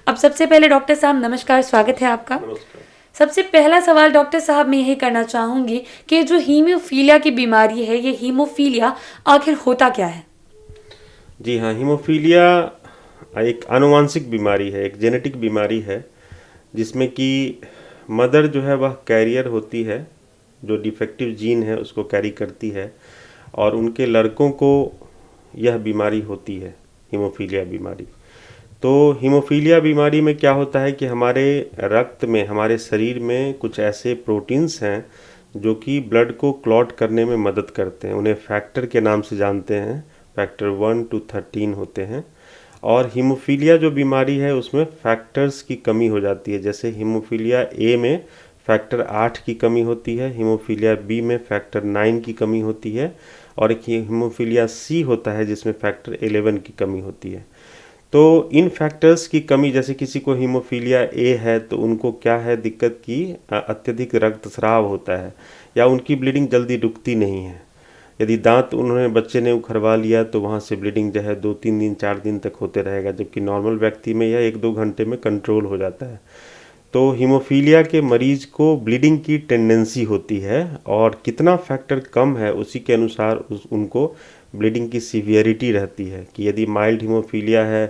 अब सबसे पहले डॉक्टर साहब नमस्कार, स्वागत है आपका। नमस्कार। सबसे पहला सवाल डॉक्टर साहब मैं यही करना चाहूँगी कि जो हीमोफीलिया की बीमारी है, ये हीमोफीलिया आखिर होता क्या है? जी हाँ, हीमोफीलिया एक आनुवांशिक बीमारी है, एक जेनेटिक बीमारी है, जिसमें कि मदर जो है वह कैरियर होती है, जो डिफेक्टिव जीन है उसको कैरी करती है और उनके लड़कों को यह बीमारी होती है, हीमोफीलिया बीमारी। तो हीमोफीलिया बीमारी में क्या होता है कि हमारे रक्त में, हमारे शरीर में कुछ ऐसे प्रोटीन्स हैं जो कि ब्लड को क्लॉट करने में मदद करते हैं। उन्हें फैक्टर के नाम से जानते हैं, फैक्टर 1 to 13 होते हैं। और हीमोफीलिया जो बीमारी है उसमें फैक्टर्स की कमी हो जाती है। जैसे हीमोफीलिया ए में फैक्टर 8 की कमी होती है, हीमोफीलिया बी में फैक्टर 9 की कमी होती है और एक हीमोफीलिया सी होता है जिसमें फैक्टर 11 की कमी होती है। तो इन फैक्टर्स की कमी, जैसे किसी को हीमोफीलिया ए है तो उनको क्या है दिक्कत की अत्यधिक रक्तस्राव होता है या उनकी ब्लीडिंग जल्दी रुकती नहीं है। यदि दांत उन्होंने बच्चे ने उखड़वा लिया तो वहाँ से ब्लीडिंग जो है 2-3 दिन 4 दिन तक होते रहेगा, जबकि नॉर्मल व्यक्ति में यह 1-2 घंटे में कंट्रोल हो जाता है। तो हीमोफीलिया के मरीज को ब्लीडिंग की टेंडेंसी होती है और कितना फैक्टर कम है उसी के अनुसार उनको ब्लीडिंग की सीवियरिटी रहती है कि यदि माइल्ड हीमोफीलिया है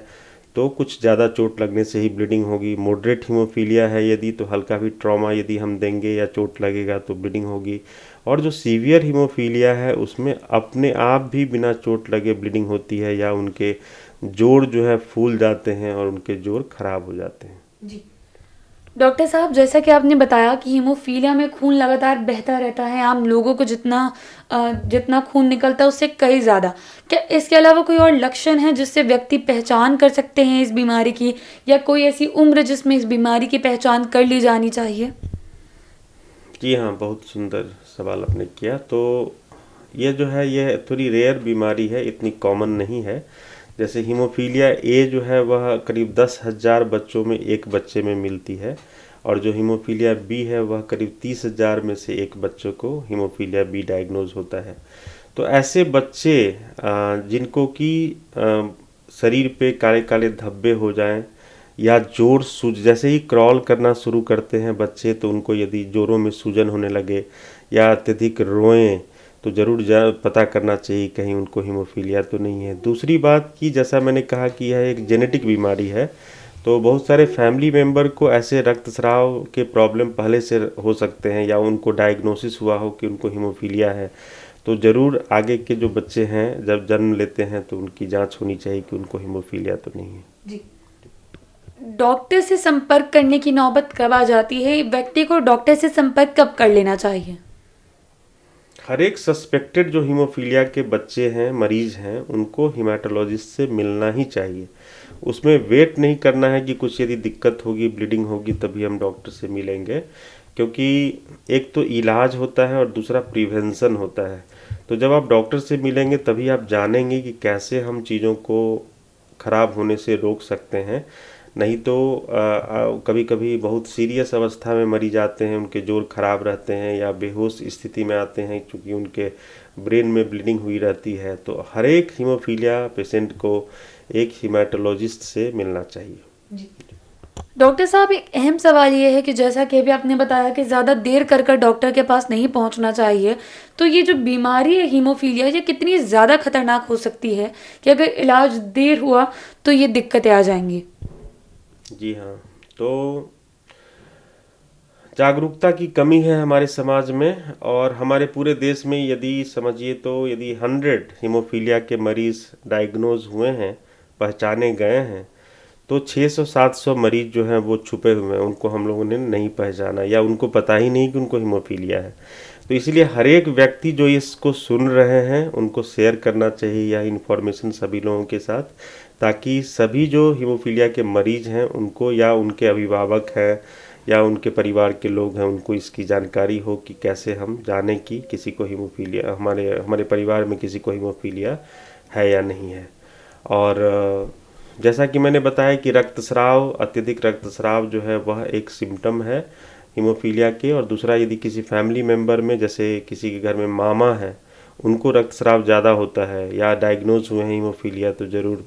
तो कुछ ज़्यादा चोट लगने से ही ब्लीडिंग होगी, मॉडरेट हीमोफीलिया है यदि तो हल्का भी ट्रॉमा यदि हम देंगे या चोट लगेगा तो ब्लीडिंग होगी, और जो सीवियर हीमोफीलिया है उसमें अपने आप भी बिना चोट लगे ब्लीडिंग होती है या उनके जोड़ जो है फूल जाते हैं और उनके जोड़ खराब हो जाते हैं। जी डॉक्टर साहब, जैसा कि आपने बताया कि हीमोफीलिया में खून लगातार बहता रहता है, आम लोगों को जितना खून निकलता है उससे कई ज़्यादा। क्या इसके अलावा कोई और लक्षण है जिससे व्यक्ति पहचान कर सकते हैं इस बीमारी की, या कोई ऐसी उम्र जिसमें इस बीमारी की पहचान कर ली जानी चाहिए? जी हाँ, बहुत सुंदर सवाल आपने किया। तो ये जो है यह थोड़ी रेयर बीमारी है, इतनी कॉमन नहीं है। जैसे हीमोफीलिया ए जो है वह करीब 10,000 बच्चों में एक बच्चे में मिलती है और जो हीमोफीलिया बी है वह करीब 30,000 में से एक बच्चों को हीमोफीलिया बी डायग्नोज होता है। तो ऐसे बच्चे जिनको कि शरीर पे काले काले धब्बे हो जाएं या जोड़ सूज, जैसे ही क्रॉल करना शुरू करते हैं बच्चे तो उनको यदि जोड़ों में सूजन होने लगे या अत्यधिक रोएं तो ज़रूर पता करना चाहिए कहीं उनको हीमोफीलिया तो नहीं है। दूसरी बात कि जैसा मैंने कहा कि यह एक जेनेटिक बीमारी है, तो बहुत सारे फैमिली मेम्बर को ऐसे रक्तस्राव के प्रॉब्लम पहले से हो सकते हैं या उनको डायग्नोसिस हुआ हो कि उनको हीमोफीलिया है, तो ज़रूर आगे के जो बच्चे हैं जब जन्म लेते हैं तो उनकी जांच होनी चाहिए कि उनको हीमोफीलिया तो नहीं है। जी डॉक्टर से संपर्क करने की नौबत कब आ जाती है? व्यक्ति को डॉक्टर से संपर्क कब कर लेना चाहिए? हर एक सस्पेक्टेड जो हीमोफीलिया के बच्चे हैं, मरीज हैं, उनको हीमेटोलॉजिस्ट से मिलना ही चाहिए। उसमें वेट नहीं करना है कि कुछ यदि दिक्कत होगी, ब्लीडिंग होगी तभी हम डॉक्टर से मिलेंगे, क्योंकि एक तो इलाज होता है और दूसरा प्रिवेंशन होता है। तो जब आप डॉक्टर से मिलेंगे तभी आप जानेंगे कि कैसे हम चीज़ों को खराब होने से रोक सकते हैं। नहीं तो कभी कभी बहुत सीरियस अवस्था में मरीज आते हैं, उनके जोड़ खराब रहते हैं या बेहोश स्थिति में आते हैं क्योंकि उनके ब्रेन में ब्लीडिंग हुई रहती है। तो हर एक हीमोफीलिया पेशेंट को एक हीमेटोलॉजिस्ट से मिलना चाहिए। जी डॉक्टर साहब, एक अहम सवाल ये है कि जैसा कि अभी आपने बताया कि ज़्यादा देर कर डॉक्टर के पास नहीं पहुंचना चाहिए, तो ये जो बीमारी है हीमोफीलिया, ये कितनी ज़्यादा खतरनाक हो सकती है कि अगर इलाज देर हुआ तो ये दिक्कतें आ जाएंगी? जी हाँ, तो जागरूकता की कमी है हमारे समाज में और हमारे पूरे देश में। यदि समझिए तो यदि 100 हीमोफीलिया के मरीज डायग्नोज हुए हैं, पहचाने गए हैं, तो 600-700 मरीज जो हैं वो छुपे हुए हैं, उनको हम लोगों ने नहीं पहचाना या उनको पता ही नहीं कि उनको हीमोफीलिया है। तो इसलिए हर एक व्यक्ति जो इसको सुन रहे हैं उनको शेयर करना चाहिए यह इन्फॉर्मेशन सभी लोगों के साथ, ताकि सभी जो हीमोफीलिया के मरीज हैं उनको या उनके अभिभावक हैं या उनके परिवार के लोग हैं उनको इसकी जानकारी हो कि कैसे हम जानें कि किसी को हीमोफीलिया, हमारे परिवार में किसी को हीमोफीलिया है या नहीं है। और जैसा कि मैंने बताया कि रक्तस्राव, अत्यधिक रक्तस्राव जो है वह एक सिम्टम है हीमोफीलिया के। और दूसरा, यदि किसी फैमिली मेम्बर में, जैसे किसी के घर में मामा है, उनको रक्तस्राव ज़्यादा होता है या डायग्नोज हुए हैं हीमोफीलिया, तो ज़रूर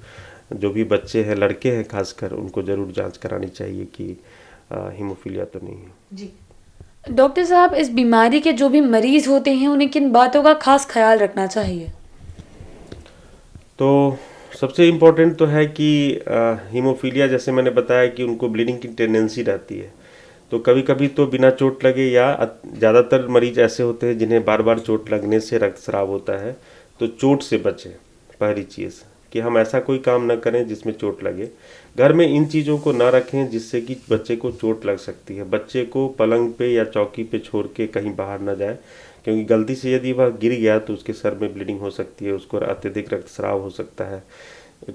जो भी बच्चे हैं, लड़के हैं खासकर, उनको ज़रूर जांच करानी चाहिए कि हीमोफीलिया तो नहीं है। जी। डॉक्टर साहब, इस बीमारी के जो भी मरीज होते हैं उन्हें किन बातों का खास ख्याल रखना चाहिए? तो सबसे इम्पोर्टेंट तो है कि हीमोफीलिया, जैसे मैंने बताया कि उनको ब्लीडिंग की टेंडेंसी रहती है। तो कभी कभी तो बिना चोट लगे, या ज़्यादातर मरीज ऐसे होते हैं जिन्हें बार बार चोट लगने से रक्तस्राव होता है। तो चोट से बचें, पहली चीज़ कि हम ऐसा कोई काम न करें जिसमें चोट लगे। घर में इन चीज़ों को ना रखें जिससे कि बच्चे को चोट लग सकती है। बच्चे को पलंग पे या चौकी पे छोड़ के कहीं बाहर ना जाए, क्योंकि गलती से यदि वह गिर गया तो उसके सर में ब्लीडिंग हो सकती है, उसको अत्यधिक रक्तस्राव हो सकता है।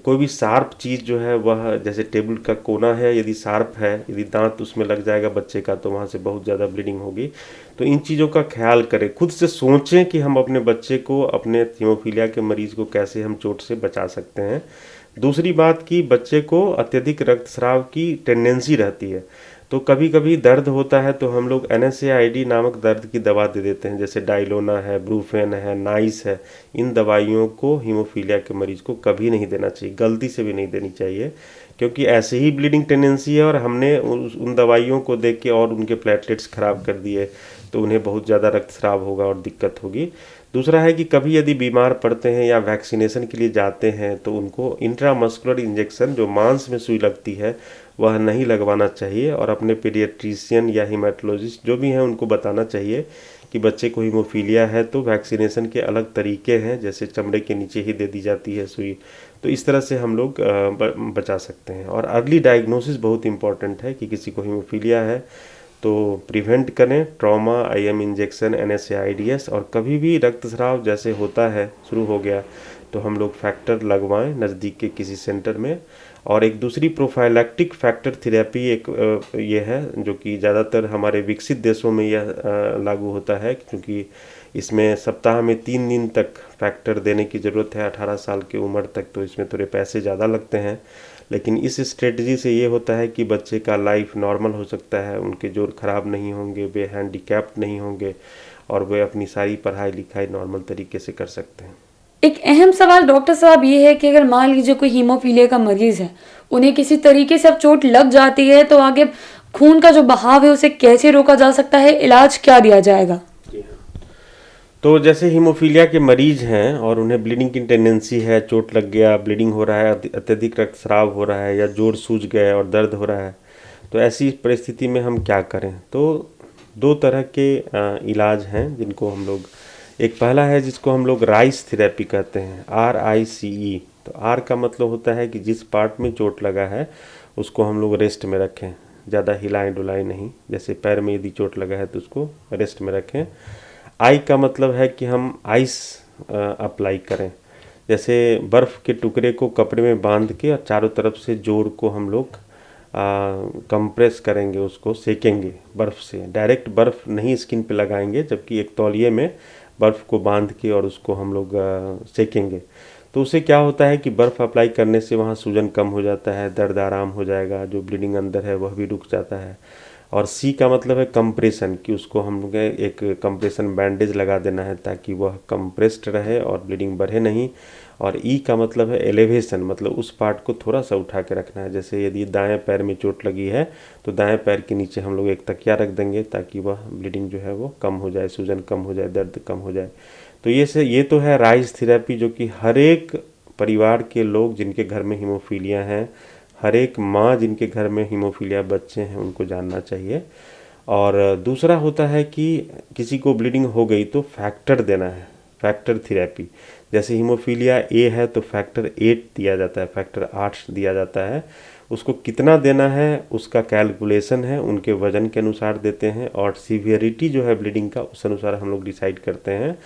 कोई भी शार्प चीज़ जो है, वह जैसे टेबल का कोना है, यदि शार्प है, यदि दांत उसमें लग जाएगा बच्चे का, तो वहाँ से बहुत ज़्यादा ब्लीडिंग होगी। तो इन चीज़ों का ख्याल करें, खुद से सोचें कि हम अपने बच्चे को, अपने हीमोफीलिया के मरीज़ को कैसे हम चोट से बचा सकते हैं। दूसरी बात कि बच्चे को अत्यधिक रक्तस्राव की टेंडेंसी रहती है, तो कभी कभी दर्द होता है तो हम लोग NSAID नामक दर्द की दवा दे देते हैं, जैसे डाइलोना है, ब्रूफेन है, नाइस है। इन दवाइयों को हीमोफीलिया के मरीज को कभी नहीं देना चाहिए, गलती से भी नहीं देनी चाहिए, क्योंकि ऐसे ही ब्लीडिंग टेंडेंसी है और हमने उन दवाइयों को देख के और उनके प्लेटलेट्स खराब कर दिए, तो उन्हें बहुत ज़्यादा रक्तस्राव होगा और दिक्कत होगी। दूसरा है कि कभी यदि बीमार पड़ते हैं या वैक्सीनेशन के लिए जाते हैं तो उनको इंट्रामस्कुलर इंजेक्शन, जो मांस में सुई लगती है, वह नहीं लगवाना चाहिए, और अपने पीडियाट्रिशियन या हीमेटोलॉजिस्ट जो भी हैं उनको बताना चाहिए कि बच्चे को हीमोफीलिया है तो वैक्सीनेशन के अलग तरीके हैं, जैसे चमड़े के नीचे ही दे दी जाती है सुई। तो इस तरह से हम लोग बचा सकते हैं। और अर्ली डायग्नोसिस बहुत इंपॉर्टेंट है कि किसी को हीमोफीलिया है तो प्रिवेंट करें, ट्रॉमा, IM इंजेक्शन, NSAIDs, और कभी भी रक्तस्राव जैसे होता है, शुरू हो गया, तो हम लोग फैक्टर लगवाएं नज़दीक के किसी सेंटर में। और एक दूसरी प्रोफाइलैक्टिक फैक्टर थेरेपी एक ये है जो कि ज़्यादातर हमारे विकसित देशों में यह लागू होता है, क्योंकि इसमें सप्ताह में 3 दिन तक फैक्टर देने की ज़रूरत है 18 साल की उम्र तक। तो इसमें थोड़े पैसे ज़्यादा लगते हैं, लेकिन इस स्ट्रेटजी से ये होता है कि बच्चे का लाइफ नॉर्मल हो सकता है, उनके जोड़ खराब नहीं होंगे, वे हैंडीकैप्ड नहीं होंगे, और वे अपनी सारी पढ़ाई लिखाई नॉर्मल तरीके से कर सकते हैं। एक अहम सवाल डॉक्टर साहब ये है कि अगर मान लीजिए कोई हीमोफीलिया का मरीज है, उन्हें किसी तरीके से अब चोट लग जाती है, तो आगे खून का जो बहाव है उसे कैसे रोका जा सकता है? इलाज क्या दिया जाएगा? तो जैसे हीमोफीलिया के मरीज हैं और उन्हें ब्लीडिंग की टेंडेंसी है, चोट लग गया, ब्लीडिंग हो रहा है, अत्यधिक रक्तस्राव हो रहा है, या जोड़ सूज गए और दर्द हो रहा है, तो ऐसी परिस्थिति में हम क्या करें? तो 2 तरह के इलाज हैं जिनको हम लोग, एक पहला है जिसको हम लोग राइस थेरेपी कहते हैं, RICE। तो R का मतलब होता है कि जिस पार्ट में चोट लगा है उसको हम लोग रेस्ट में रखें, ज़्यादा हिलाएं डुलाएं नहीं। जैसे पैर में यदि चोट लगा है तो उसको रेस्ट में रखें। आई का मतलब है कि हम आइस अप्लाई करें, जैसे बर्फ़ के टुकड़े को कपड़े में बांध के और चारों तरफ से जोड़ को हम लोग कंप्रेस करेंगे, उसको सेकेंगे बर्फ़ से। डायरेक्ट बर्फ़ नहीं स्किन पे लगाएंगे, जबकि एक तौलिए में बर्फ़ को बांध के और उसको हम लोग सेकेंगे। तो उससे क्या होता है कि बर्फ़ अप्लाई करने से वहाँ सूजन कम हो जाता है, दर्द आराम हो जाएगा, जो ब्लीडिंग अंदर है वह भी रुक जाता है। और सी का मतलब है कंप्रेशन, कि उसको हम लोग एक कंप्रेशन बैंडेज लगा देना है ताकि वह कंप्रेस्ड रहे और ब्लीडिंग बढ़े नहीं। और ई का मतलब है एलिवेशन, मतलब उस पार्ट को थोड़ा सा उठा के रखना है। जैसे यदि दाएं पैर में चोट लगी है तो दाएं पैर के नीचे हम लोग एक तकिया रख देंगे ताकि वह ब्लीडिंग जो है वो कम हो जाए, सूजन कम हो जाए, दर्द कम हो जाए। तो ये तो है राइस थेरेपी, जो कि हर एक परिवार के लोग जिनके घर में हीमोफीलिया हैं, हर एक माँ जिनके घर में हीमोफीलिया बच्चे हैं, उनको जानना चाहिए। और दूसरा होता है कि किसी को ब्लीडिंग हो गई तो फैक्टर देना है, फैक्टर थेरेपी। जैसे हीमोफीलिया A है तो फैक्टर 8 दिया जाता है, फैक्टर 8 दिया जाता है। उसको कितना देना है उसका कैलकुलेशन है, उनके वजन के अनुसार देते हैं, और सीवियरिटी जो है ब्लीडिंग का उस अनुसार हम लोग डिसाइड करते हैं।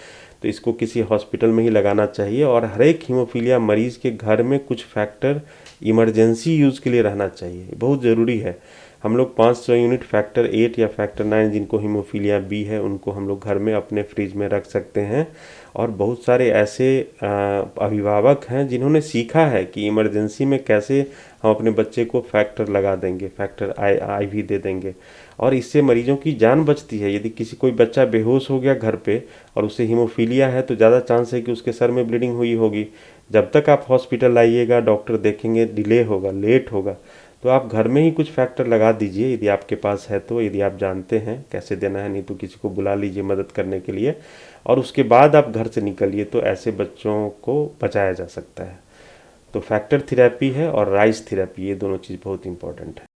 तो इसको किसी हॉस्पिटल में ही लगाना चाहिए, और हर एक हीमोफीलिया मरीज के घर में कुछ फैक्टर इमरजेंसी यूज़ के लिए रहना चाहिए, बहुत ज़रूरी है। हम लोग 500 यूनिट फैक्टर 8 या फैक्टर 9 जिनको हीमोफीलिया B है उनको हम लोग घर में अपने फ्रिज में रख सकते हैं। और बहुत सारे ऐसे अभिभावक हैं जिन्होंने सीखा है कि इमरजेंसी में कैसे हम अपने बच्चे को फैक्टर लगा देंगे, फैक्टर IV दे देंगे, और इससे मरीजों की जान बचती है। यदि कोई बच्चा बेहोश हो गया घर पे और उसे हीमोफीलिया है तो ज़्यादा चांस है कि उसके सर में ब्लीडिंग हुई होगी, जब तक आप हॉस्पिटल आइएगा, डॉक्टर देखेंगे, डिले होगा, लेट होगा, तो आप घर में ही कुछ फैक्टर लगा दीजिए यदि आपके पास है तो, यदि आप जानते हैं कैसे देना है, नहीं तो किसी को बुला लीजिए मदद करने के लिए, और उसके बाद आप घर से निकलिए, तो ऐसे बच्चों को बचाया जा सकता है। तो फैक्टर थेरेपी है और राइस थेरेपी, ये दोनों चीज़ बहुत इंपॉर्टेंट है।